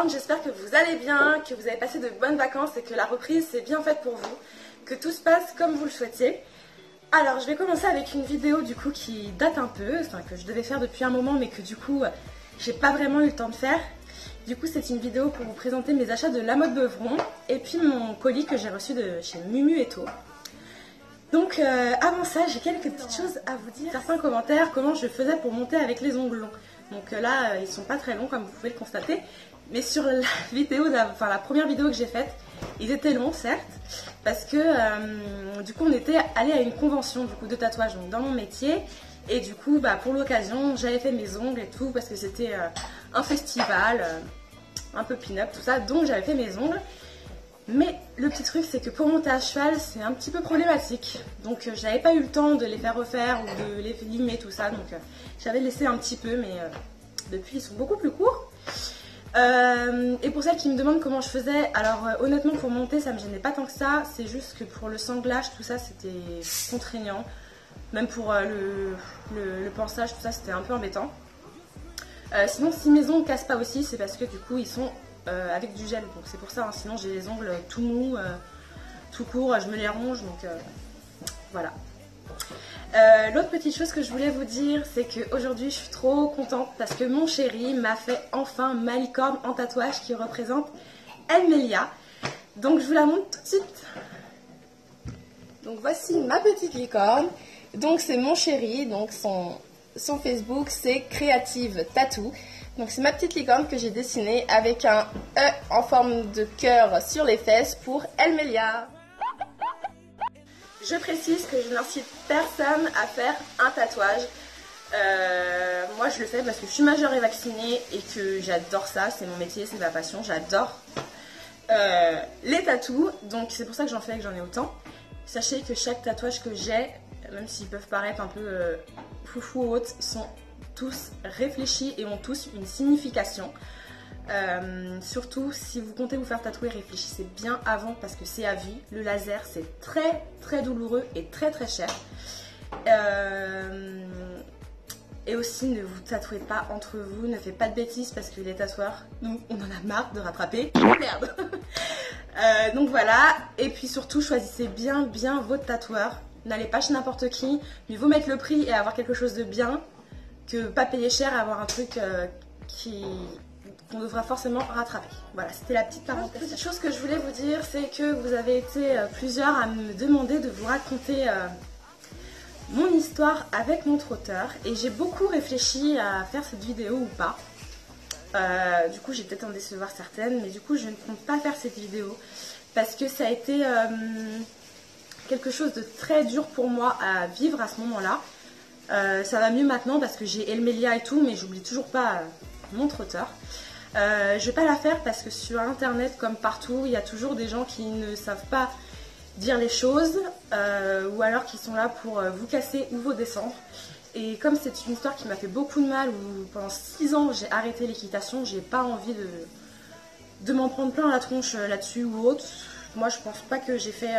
licornes, j'espère que vous allez bien, que vous avez passé de bonnes vacances et que la reprise s'est bien faite pour vous, que tout se passe comme vous le souhaitiez. Alors je vais commencer avec une vidéo du coup qui date un peu, enfin que je devais faire depuis un moment mais que du coup j'ai pas vraiment eu le temps de faire. Du coup c'est une vidéo pour vous présenter mes achats de La Mode Beuvron et puis mon colis que j'ai reçu de chez Mumu & To. Donc avant ça j'ai quelques petites choses à vous dire. Certains commentaires comment je faisais pour monter avec les ongles longs. Donc là ils sont pas très longs comme vous pouvez le constater. Mais sur la vidéo, la première vidéo que j'ai faite, ils étaient longs certes. Parce que du coup on était allé à une convention du coup, de tatouage donc, dans mon métier. Et du coup pour l'occasion j'avais fait mes ongles et tout parce que c'était un festival, un peu pin-up tout ça. Donc j'avais fait mes ongles. Mais le petit truc c'est que pour monter à cheval c'est un petit peu problématique. Donc j'avais pas eu le temps de les faire refaire ou de les limer tout ça. Donc j'avais laissé un petit peu mais depuis ils sont beaucoup plus courts. Et pour celles qui me demandent comment je faisais, alors honnêtement pour monter ça me gênait pas tant que ça. C'est juste que pour le sanglage tout ça c'était contraignant. Même pour le pansage tout ça c'était un peu embêtant. Sinon si mes ongles cassent pas aussi c'est parce que du coup ils sont avec du gel, donc c'est pour ça, hein. Sinon j'ai les ongles tout mous, tout courts, je me les ronge, donc voilà. L'autre petite chose que je voulais vous dire, c'est qu'aujourd'hui je suis trop contente parce que mon chéri m'a fait enfin ma licorne en tatouage qui représente Elmelia. Donc je vous la montre tout de suite. Donc voici ma petite licorne. Donc c'est mon chéri, donc son Facebook c'est Creative Tattoo. Donc c'est ma petite licorne que j'ai dessinée avec un E en forme de cœur sur les fesses pour Elmelia. Je précise que je n'incite personne à faire un tatouage. Moi je le fais parce que je suis majeure et vaccinée et que j'adore ça, c'est mon métier, c'est ma passion, j'adore les tatous. Donc c'est pour ça que j'en fais et que j'en ai autant. Sachez que chaque tatouage que j'ai, même s'ils peuvent paraître un peu foufou ou autres, ils sont tous réfléchis et ont tous une signification. Surtout si vous comptez vous faire tatouer, réfléchissez bien avant parce que c'est à vie. Le laser c'est très très douloureux et très très cher. Et aussi ne vous tatouez pas entre vous, ne faites pas de bêtises parce que les tatoueurs, nous on en a marre de rattraper. Merde. Donc voilà, et puis surtout choisissez bien votre tatoueur. N'allez pas chez n'importe qui, mieux vaut mettre le prix et avoir quelque chose de bien que pas payer cher et avoir un truc qu'on devra forcément rattraper. Voilà, c'était la petite parenthèse. Petite chose que je voulais vous dire, c'est que vous avez été plusieurs à me demander de vous raconter mon histoire avec mon trotteur et j'ai beaucoup réfléchi à faire cette vidéo ou pas. Du coup j'ai peut-être en décevoir certaines, mais du coup je ne compte pas faire cette vidéo parce que ça a été quelque chose de très dur pour moi à vivre à ce moment-là. Ça va mieux maintenant parce que j'ai Elmelia et tout, mais j'oublie toujours pas mon trotteur. Je vais pas la faire parce que sur internet comme partout il y a toujours des gens qui ne savent pas dire les choses ou alors qui sont là pour vous casser ou vous descendre. Et comme c'est une histoire qui m'a fait beaucoup de mal, où pendant 6 ans j'ai arrêté l'équitation, j'ai pas envie de m'en prendre plein la tronche là-dessus ou autre. Moi je pense pas que j'ai fait...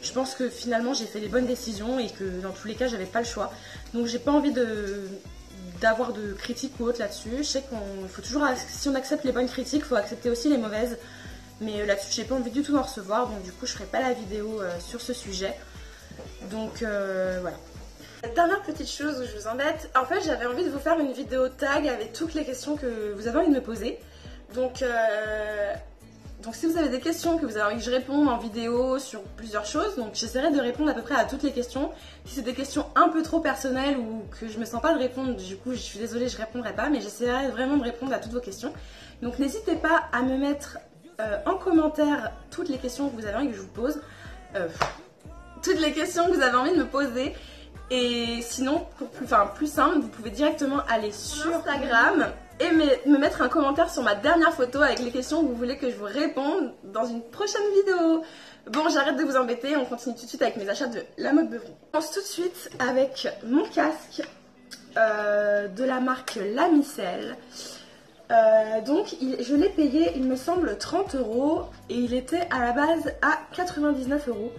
je pense que finalement j'ai fait les bonnes décisions et que dans tous les cas j'avais pas le choix. Donc j'ai pas envie d'avoir de critiques ou autre là-dessus. Je sais qu'il faut toujours, si on accepte les bonnes critiques, il faut accepter aussi les mauvaises. Mais là-dessus j'ai pas envie du tout d'en recevoir, donc du coup je ferai pas la vidéo sur ce sujet. Donc voilà. Dernière petite chose où je vous embête, en fait j'avais envie de vous faire une vidéo tag avec toutes les questions que vous avez envie de me poser. Donc si vous avez des questions que vous avez envie que je réponde en vidéo sur plusieurs choses, donc j'essaierai de répondre à peu près à toutes les questions. Si c'est des questions un peu trop personnelles ou que je me sens pas de répondre, du coup je suis désolée, je répondrai pas, mais j'essaierai vraiment de répondre à toutes vos questions. Donc n'hésitez pas à me mettre en commentaire toutes les questions que vous avez envie que je vous pose. Toutes les questions que vous avez envie de me poser. Et sinon, pour plus simple, vous pouvez directement aller sur Instagram et me mettre un commentaire sur ma dernière photo avec les questions que vous voulez que je vous réponde dans une prochaine vidéo. Bon, j'arrête de vous embêter, on continue tout de suite avec mes achats de La Mode Beuvron. On commence tout de suite avec mon casque de la marque Lamicelle. Donc je l'ai payé, il me semble, 30 € et il était à la base à 99 €.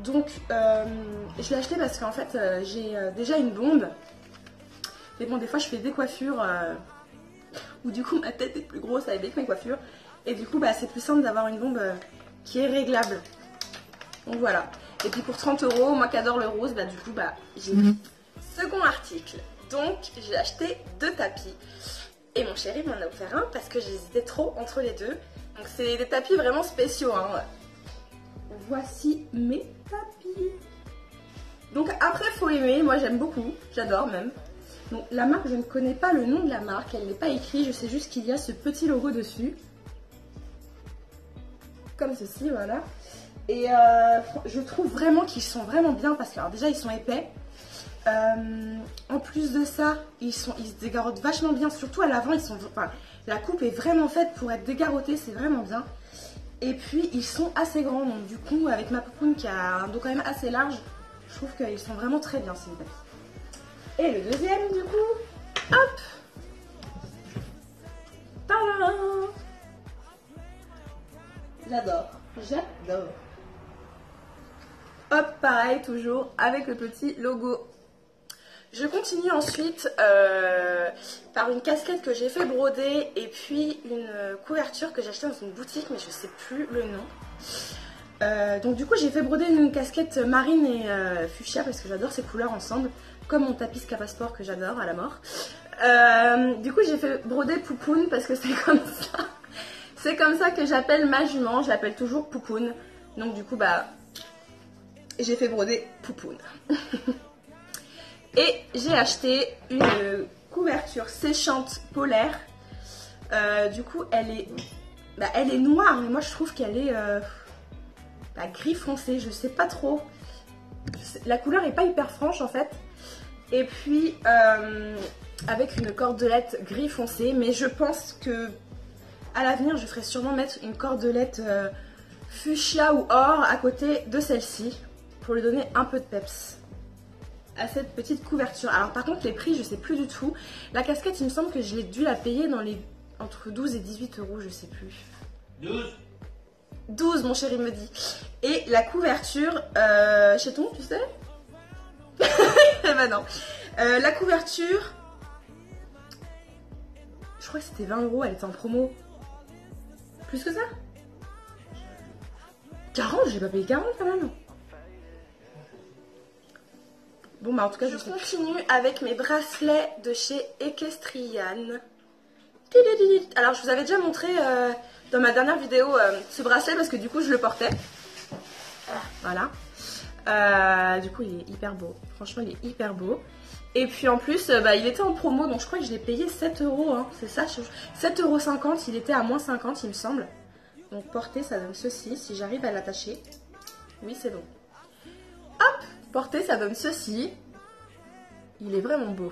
Donc je l'ai acheté parce qu'en fait j'ai déjà une blonde. Mais bon, des fois je fais des coiffures où du coup ma tête est plus grosse avec mes coiffures. Et du coup bah c'est plus simple d'avoir une bombe qui est réglable. Donc voilà. Et puis pour 30 €, moi qui adore le rose, bah du coup bah j'ai second article. Donc j'ai acheté 2 tapis. Et mon chéri m'en a offert un parce que j'hésitais trop entre les deux. Donc c'est des tapis vraiment spéciaux, hein. Voici mes tapis. Donc après faut aimer, moi j'aime beaucoup, j'adore même. Donc la marque, je ne connais pas le nom de la marque, elle n'est pas écrite, je sais juste qu'il y a ce petit logo dessus. Comme ceci, voilà. Et je trouve vraiment qu'ils sont vraiment bien parce que alors déjà ils sont épais. En plus de ça, ils se dégarrotent vachement bien, surtout à l'avant, la coupe est vraiment faite pour être dégarottée, c'est vraiment bien. Et puis ils sont assez grands, donc du coup avec ma poupoune qui a un dos quand même assez large, je trouve qu'ils sont vraiment très bien ces tapis. Et le deuxième du coup, hop, tadam, j'adore, j'adore. Hop, pareil toujours avec le petit logo. Je continue ensuite par une casquette que j'ai fait broder et puis une couverture que j'ai achetée dans une boutique mais je sais plus le nom. Donc du coup j'ai fait broder une casquette marine et fuchsia parce que j'adore ces couleurs ensemble, comme mon tapis Scapasport que j'adore à la mort. Du coup j'ai fait broder Poupoune parce que c'est comme ça. C'est comme ça que j'appelle ma jument, je l'appelle toujours Poupoune. Donc du coup bah j'ai fait broder Poupoune. Et j'ai acheté une couverture séchante polaire. Du coup, elle est noire, mais moi je trouve qu'elle est gris foncé. Je sais pas trop. La couleur est pas hyper franche en fait. Et puis avec une cordelette gris foncé. Mais je pense que à l'avenir, je ferai sûrement mettre une cordelette fuchsia ou or à côté de celle-ci pour lui donner un peu de peps à cette petite couverture. Alors par contre les prix je sais plus du tout. La casquette il me semble que je l'ai dû la payer dans les entre 12 et 18 €, je sais plus. 12 mon chéri me dit. Et la couverture, chez ton tu sais. Eh ben non. La couverture, je crois que c'était 20 €, elle était en promo. Plus que ça 40, j'ai pas payé 40 quand même. Bon bah en tout cas je continue avec mes bracelets de chez Equestrian. Alors je vous avais déjà montré dans ma dernière vidéo ce bracelet parce que du coup je le portais. Voilà. Du coup il est hyper beau. Franchement il est hyper beau. Et puis en plus il était en promo donc je crois que je l'ai payé 7 €. Hein, c'est ça, 7,50 €. Il était à moins 50 il me semble. Donc porter ça donne ceci si j'arrive à l'attacher. Oui c'est bon. Hop, porter ça donne ceci. Il est vraiment beau.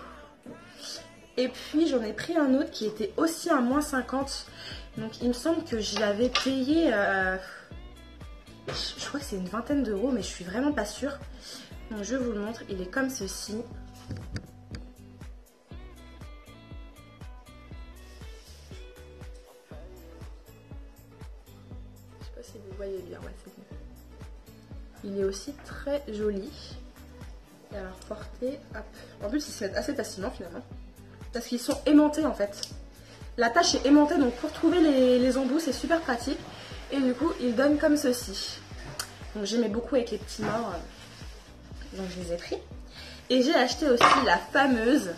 Et puis j'en ai pris un autre qui était aussi à moins 50. Donc il me semble que je l'avais payé, je crois que c'est une vingtaine d'euros, mais je suis vraiment pas sûre. Donc je vous le montre, il est comme ceci. Je sais pas si vous voyez bien, ouais, c'est bon. Il est aussi très joli. Et alors porter, hop. En plus il se fait assez facilement finalement. Parce qu'ils sont aimantés en fait. La tache est aimantée donc pour trouver les embouts c'est super pratique. Et du coup ils donnent comme ceci. Donc j'aimais beaucoup avec les petits morts. Donc je les ai pris. Et j'ai acheté aussi la fameuse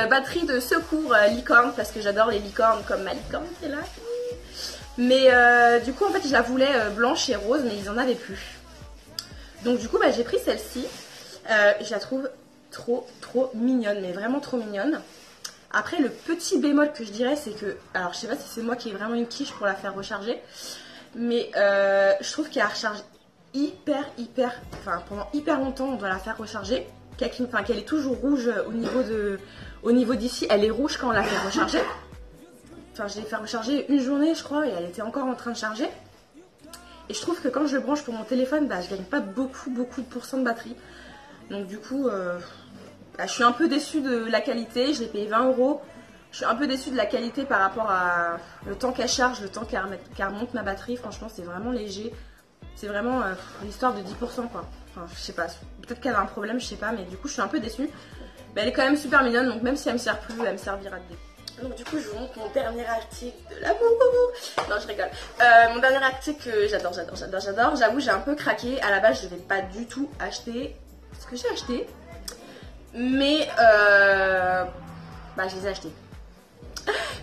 batterie de secours licorne. Parce que j'adore les licornes comme ma licorne qui est là. Mais du coup en fait je la voulais blanche et rose mais ils en avaient plus. Donc du coup j'ai pris celle-ci. Je la trouve trop mignonne, mais vraiment trop mignonne. Après le petit bémol que je dirais c'est que, alors je sais pas si c'est moi qui ai vraiment une quiche pour la faire recharger, mais je trouve qu'elle recharge pendant hyper longtemps on doit la faire recharger, qu'elle est toujours rouge au niveau d'ici, elle est rouge quand on la fait recharger. Enfin je l'ai fait recharger une journée je crois et elle était encore en train de charger. Et je trouve que quand je le branche pour mon téléphone, je gagne pas beaucoup de pourcents de batterie. Donc du coup, je suis un peu déçue de la qualité. Je l'ai payé 20 €. Je suis un peu déçue de la qualité par rapport à le temps qu'elle charge, le temps qu'elle remonte ma batterie. Franchement, c'est vraiment léger. C'est vraiment l'histoire de 10% quoi. Enfin, je sais pas. Peut-être qu'elle a un problème, je sais pas. Mais du coup, je suis un peu déçue. Mais elle est quand même super mignonne, donc même si elle me sert plus, elle me servira de début. Donc du coup je vous montre mon dernier article de l'amour. Non je rigole. Mon dernier article que j'adore. J'avoue j'ai un peu craqué. À la base je ne vais pas du tout acheter ce que j'ai acheté. Mais bah je les ai achetés.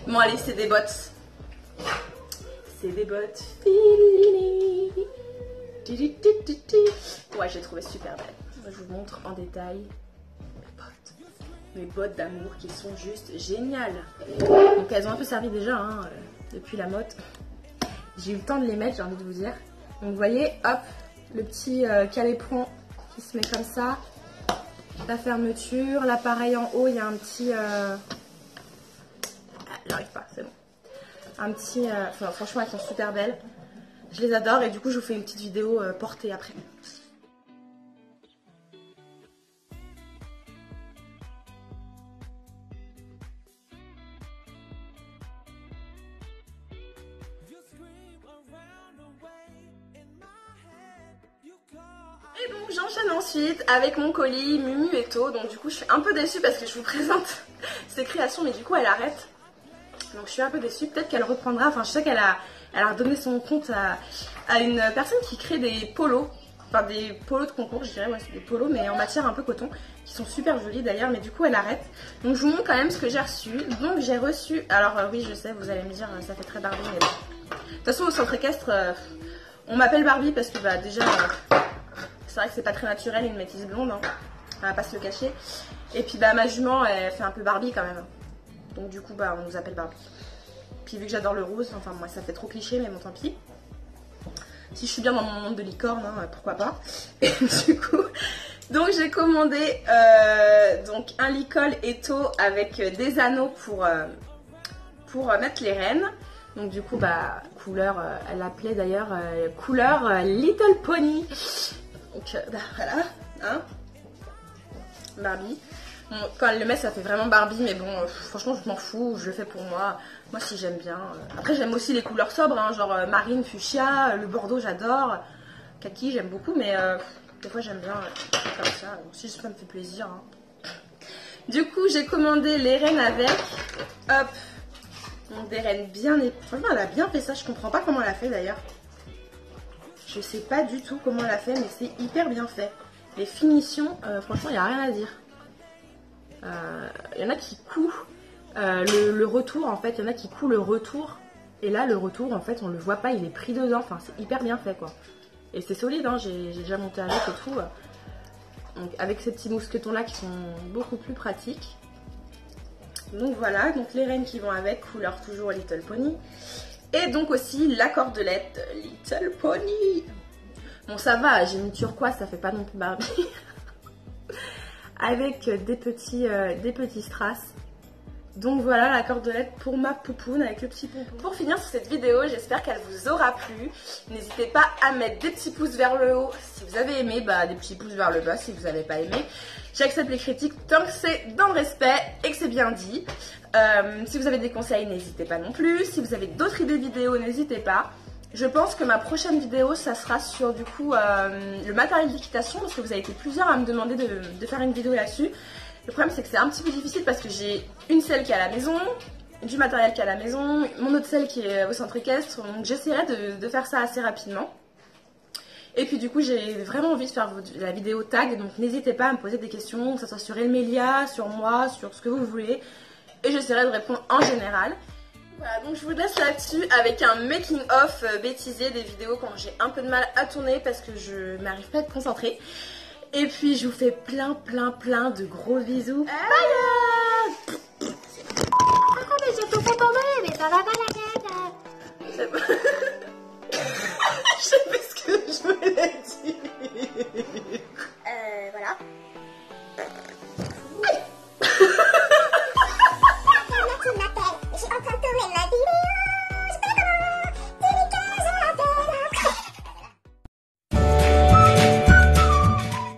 Bon allez c'est des bottes. C'est des bottes. Ouais j'ai trouvé super belle. Je vous montre en détail mes bottes d'amour qui sont juste géniales. Donc elles ont un peu servi déjà hein, depuis la mode. J'ai eu le temps de les mettre, j'ai envie de vous dire. Donc vous voyez, hop, le petit calépron qui se met comme ça. La fermeture, là pareil en haut, il y a un petit... J'arrive pas, c'est bon. Un petit... Enfin, franchement, elles sont super belles. Je les adore et du coup, je vous fais une petite vidéo portée après. Et donc j'enchaîne ensuite avec mon colis Mumu Eto. Donc du coup je suis un peu déçue parce que je vous présente ses créations mais du coup elle arrête. Donc je suis un peu déçue, peut-être qu'elle reprendra. Enfin je sais qu'elle a redonné son compte à une personne qui crée des polos. Enfin des polos de concours je dirais, ouais c'est des polos mais en matière un peu coton. Qui sont super jolis d'ailleurs mais du coup elle arrête. Donc je vous montre quand même ce que j'ai reçu. Donc j'ai reçu, alors oui je sais vous allez me dire ça fait très Barbie mais bon. De toute façon au centre équestre on m'appelle Barbie parce que bah déjà... c'est vrai que c'est pas très naturel une métisse blonde, hein. On va pas se le cacher. Et puis bah ma jument elle fait un peu Barbie quand même. Donc du coup bah on nous appelle Barbie. Puis vu que j'adore le rose, enfin moi ça fait trop cliché mais bon tant pis. Si je suis bien dans mon monde de licorne, hein, pourquoi pas. Et du coup, donc j'ai commandé donc un licol Eto avec des anneaux pour mettre les rennes. Donc du coup bah couleur, elle l'appelait d'ailleurs couleur Little Pony. Donc bah voilà, hein, Barbie. Bon, quand elle le met ça fait vraiment Barbie mais bon franchement je m'en fous, je le fais pour moi. Moi si j'aime bien. Après j'aime aussi les couleurs sobres, hein, genre marine, fuchsia, le bordeaux j'adore. Kaki j'aime beaucoup mais des fois j'aime bien comme ça. Donc, si ça me fait plaisir. Hein. Du coup j'ai commandé les rennes avec. Hop. Donc des rennes bien... Franchement elle a bien fait ça, je comprends pas comment elle a fait d'ailleurs. Je sais pas du tout comment elle a fait mais c'est hyper bien fait. Les finitions, franchement il n'y a rien à dire. Il y en a qui couent le retour en fait, il y en a qui couent le retour. Et là le retour en fait on le voit pas, il est pris dedans, enfin c'est hyper bien fait quoi. Et c'est solide hein, j'ai déjà monté avec et tout. Donc avec ces petits mousquetons là qui sont beaucoup plus pratiques. Donc voilà, donc les rennes qui vont avec, couleur toujours Little Pony. Et donc aussi la cordelette Little Pony. Bon ça va, j'ai mis turquoise, ça fait pas non plus Barbie. Avec des petits strass. Donc voilà la cordelette pour ma poupoune avec le petit pompon. Pour finir sur cette vidéo, j'espère qu'elle vous aura plu. N'hésitez pas à mettre des petits pouces vers le haut si vous avez aimé, bah des petits pouces vers le bas si vous n'avez pas aimé. J'accepte les critiques tant que c'est dans le respect et que c'est bien dit. Si vous avez des conseils, n'hésitez pas non plus. Si vous avez d'autres idées de vidéos, n'hésitez pas. Je pense que ma prochaine vidéo, ça sera sur du coup le matériel d'équitation parce que vous avez été plusieurs à me demander de faire une vidéo là-dessus. Le problème c'est que c'est un petit peu difficile parce que j'ai une selle qui est à la maison, du matériel qui est à la maison, mon autre selle qui est au centre équestre, donc j'essaierai de faire ça assez rapidement. Et puis du coup j'ai vraiment envie de faire la vidéo tag, donc n'hésitez pas à me poser des questions, que ce soit sur Elmelia, sur moi, sur ce que vous voulez. Et j'essaierai de répondre en général. Voilà, donc je vous laisse là-dessus avec un making of bêtisier des vidéos quand j'ai un peu de mal à tourner parce que je n'arrive pas à être concentrée. Et puis je vous fais plein de gros bisous. Bye. Mais c'est tout pour tomber, mais ça va pas la gueule.